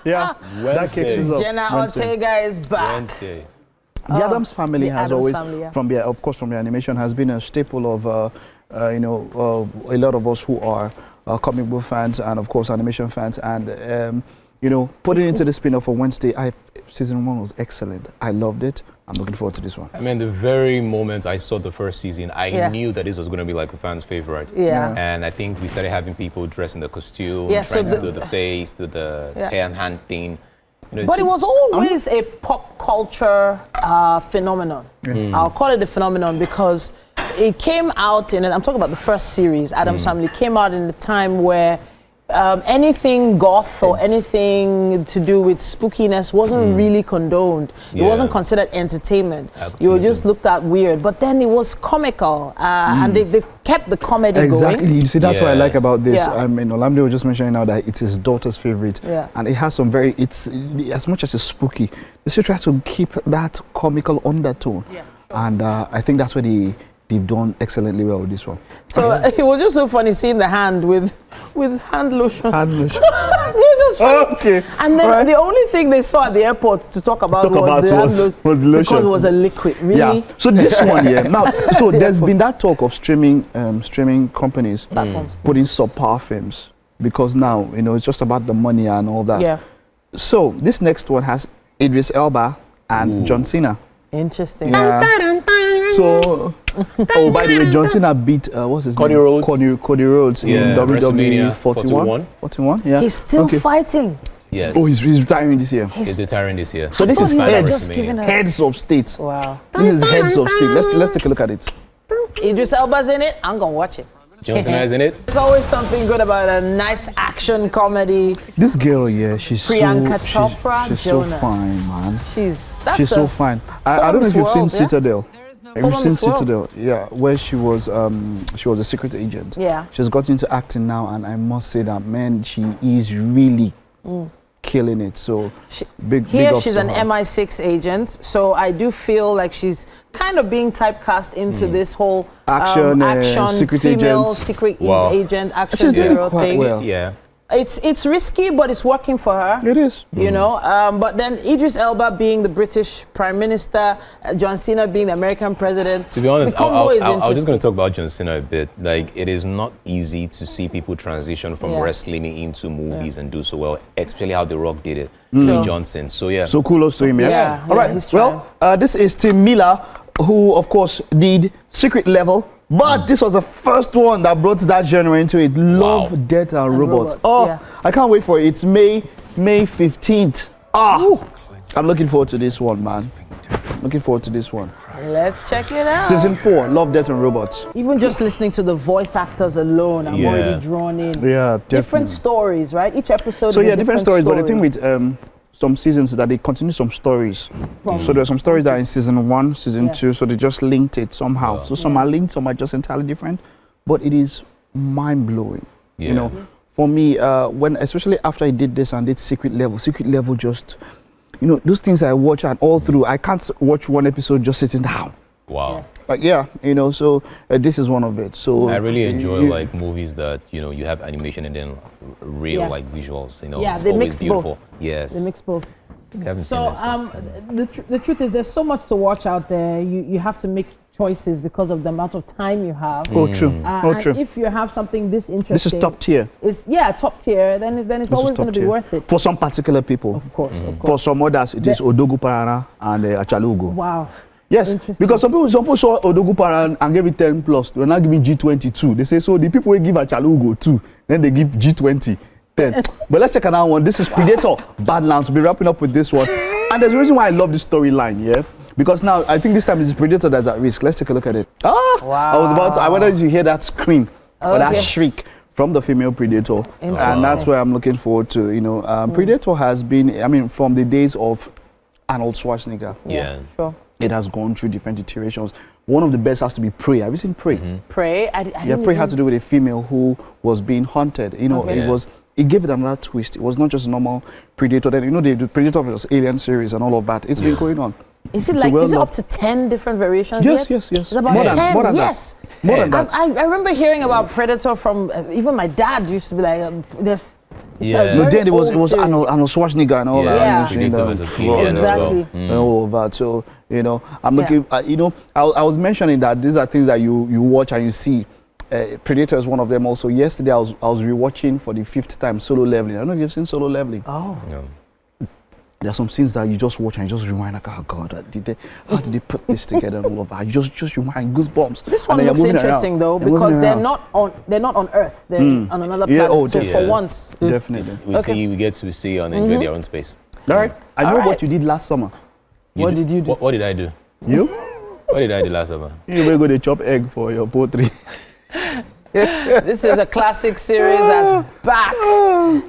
Yeah, that kicks us up. Jenna Ortega is back. Wednesday. The Addams family has Addams always, family, yeah. from of course, from the animation, has been a staple of, a lot of us who are comic book fans and, of course, animation fans. And, putting into the spin-off for Wednesday, season 1 was excellent. I loved it. I'm looking forward to this one. I mean, the very moment I saw the first season, I knew that this was going to be like a fan's favorite. Yeah. And I think we started having people dress in the costume, Yeah, trying so to do the face, do the hair and hand thing. But it was always a pop culture phenomenon. I'll call it a phenomenon because it came out I'm talking about the first series, Addams Family, came out in the time where anything goth or anything to do with spookiness wasn't really condoned. It wasn't considered entertainment. Absolutely. You were just looked at weird. But then it was comical, and they've kept the comedy going. Exactly. You see, that's what I like about this. Yeah. I mean, Olamide was just mentioning now that it's his daughter's favorite. Yeah. And it has some it's as much as it's spooky, they still try to keep that comical undertone. Yeah. And I think that's where they've done excellently well with this one. So it was just so funny seeing the hand with hand lotion. Hand lotion. It was just funny. Okay. And then the only thing they saw at the airport to talk about was the lotion. Because it was a liquid. Really? Yeah. So this one, now, so there's been that talk of streaming companies putting subpar films because now it's just about the money and all that. Yeah. So this next one has Idris Elba and John Cena. Interesting. Yeah. So, by the way, John Cena beat what's his Cody name? Rhodes. Cody Rhodes in WWE 41. 41. Yeah. He's still fighting. Yes. Oh, he's retiring this year. He's retiring this year. So this is heads of state. Wow. This is heads of state. Let's take a look at it. Idris Elba's in it. I'm gonna watch it. John Cena is in it. There's always something good about a nice action comedy. This girl, she's Priyanka Chopra, she's so fine, man. She's so fine. I don't know if you've seen Citadel. Have you seen Citadel? World. Yeah, where she was a secret agent. Yeah. She's got into acting now, and I must say that, man, she is really killing it. So big ups she's to an her. MI6 agent, so I do feel like she's kind of being typecast into this whole action secret female agent. secret agent action She's doing hero quite thing. well. Yeah. It's risky, but it's working for her. It is. You know, but then Idris Elba being the British Prime Minister, John Cena being the American president. To be honest, the combo is I was just interesting. going to talk about John Cena a bit. Like, it is not easy to see people transition from wrestling into movies and do so well, especially how The Rock did it with Johnson. So, yeah. So kudos to him, yeah? All right, well, this is Tim Miller, who, of course, did Secret Level. But this was the first one that brought that genre into it. Love, Death, and Robots. I can't wait for it. It's May 15th. I'm looking forward to this one, man. Looking forward to this one. Let's check it out. Season 4, Love, Death, and Robots. Even just listening to the voice actors alone, I'm already drawn in. Yeah, definitely. Different stories, right? Each episode So is a different stories. But the thing with some seasons is that they continue some stories. So there are some stories that are in season 1, season 2, so they just linked it somehow. So some are linked, some are just entirely different. But it is mind-blowing. You know, for me, especially after I did this and did Secret Level just, those things I watch and all through, I can't watch one episode just sitting down. Wow. Like, so this is one of it. So I really enjoy like movies that, you have animation and then real like visuals, Yeah, it's they always mix beautiful. both. Yes. They mix both. So the truth is there's so much to watch out there. You have to make choices because of the amount of time you have. Oh, true. True. If you have something this interesting, this is top tier. Top tier. Then it's always going to be worth it for some particular people. Of course. For some others, it is Odogu Parana and Achalugo. Wow. Yes, because some people saw Odogu Parana and gave it 10 plus. They're not giving G22. They say so. The people will give Achalugo 2, then they give G20 10. But let's check another one. This is Predator Badlands. We'll be wrapping up with this one. And there's a reason why I love this storyline. Yeah. Because now I think this time it's Predator that's at risk. Let's take a look at it. Wow. I wanted you to hear that scream or that shriek from the female Predator, and that's where I'm looking forward to. Predator has been, from the days of Arnold Schwarzenegger. Yeah, sure. It has gone through different iterations. One of the best has to be Prey. Have you seen Prey? Prey? Prey had to do with a female who was being hunted. It gave it another twist. It was not just a normal Predator. Then the Predator vs Alien series and all of that. It's been going on. Is it is it up to 10 different variations? Yes. It's about 10. More than yes. That. More than that. I remember hearing about Predator from even my dad used to be like, Yeah. No, then it was series. Arnold Schwarzenegger and all Yeah, that. it's Predator versus Alien as well. Exactly. And all of that. So I'm Yeah. looking. I was mentioning that these are things that you watch and you see. Predator is one of them. Also, yesterday I was rewatching for the 5th time Solo Leveling. I don't know if you've seen Solo Leveling. Oh. No. There are some scenes that you just watch and you just rewind like, oh God, how did they put this together and all of that? You just rewind, goosebumps. This And one then you're looks moving interesting around. though, You're because moving they're around. not on Earth. They're on another Yeah, planet. oh, So definitely. for once, Definitely. We get to see and enjoy their own space. All right. I know All right. what you did last summer. What did you do? What did I do? You? What did I do last summer? You were going to chop egg for your poultry. This is a classic series that's back.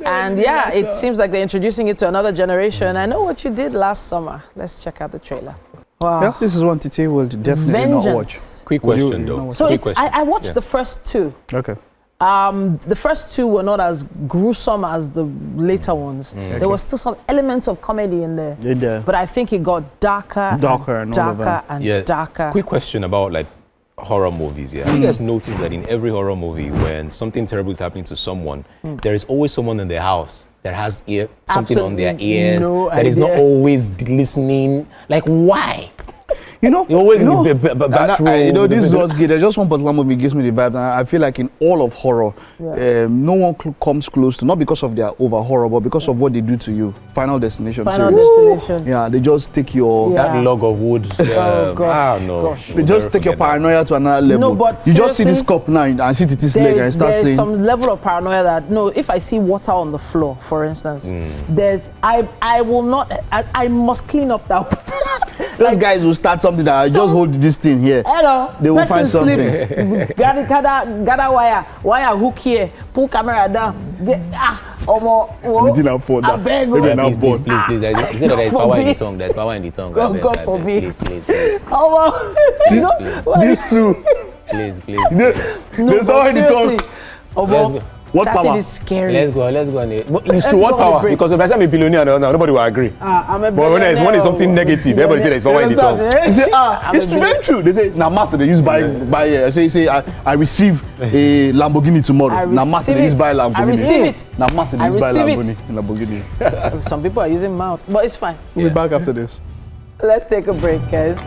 And yeah, it seems like they're introducing it to another generation. I know what you did last summer. Let's check out the trailer. Wow. Yeah, this is one Titi will definitely not watch. Vengeance. Quick Will you- question you know though. what- So Quick it's, question. I watched Yeah. the first 2. Okay. The first 2 were not as gruesome as the later ones. There was still some elements of comedy in there. In there. But I think it got darker, Darker and all of darker that. and darker. Quick question about like horror movies. Yeah, you guys notice that in every horror movie, when something terrible is happening to someone, there is always someone in their house that has something on their Absolutely ears no that is not idea. always listening. Like why? You know, always in you know, the bathroom. this is what's good. There's just one particular movie gives me the vibe, and I feel like in all of horror, no one comes close to, not because of their over horror, but because of what they do to you. Final Destination Final series. Destination. Yeah, they just take your, Yeah. That log of wood. Oh, gosh. I don't know. Gosh. they just take your paranoia to another level. No, but you just see this seriously, cup now and see Titi's leg and start There's saying, some level of paranoia that, no, if I see water on the floor, for instance, I will not, I must clean up that water. those guys will start something that I just hold this thing here. Hello. They will person find something. sleep. gather wire hook here, pull camera down. Anything I fall I down. beg Maybe you. an Please, outboard. please. Is it that there's power in the tongue? There's power in the tongue. God, I beg, God I beg. forbid. Please. These two, Please. there's already seriously. talk. Let's go. What That power? thing is scary. Let's go. It's to Let's what go on power? a break. Because if I say I'm a billionaire, nobody will agree. I'm a But when it's one is something negative, everybody say there's power in the tongue. They say, I'm it's a very true. They say, now master, they use buy say, I receive a Lamborghini tomorrow. Now master, they use buy Lamborghini. I receive it. Now master, they I use buy receive Lamborghini. Some people are using mouths, but it's fine. We'll be back after this. Let's take a break, guys.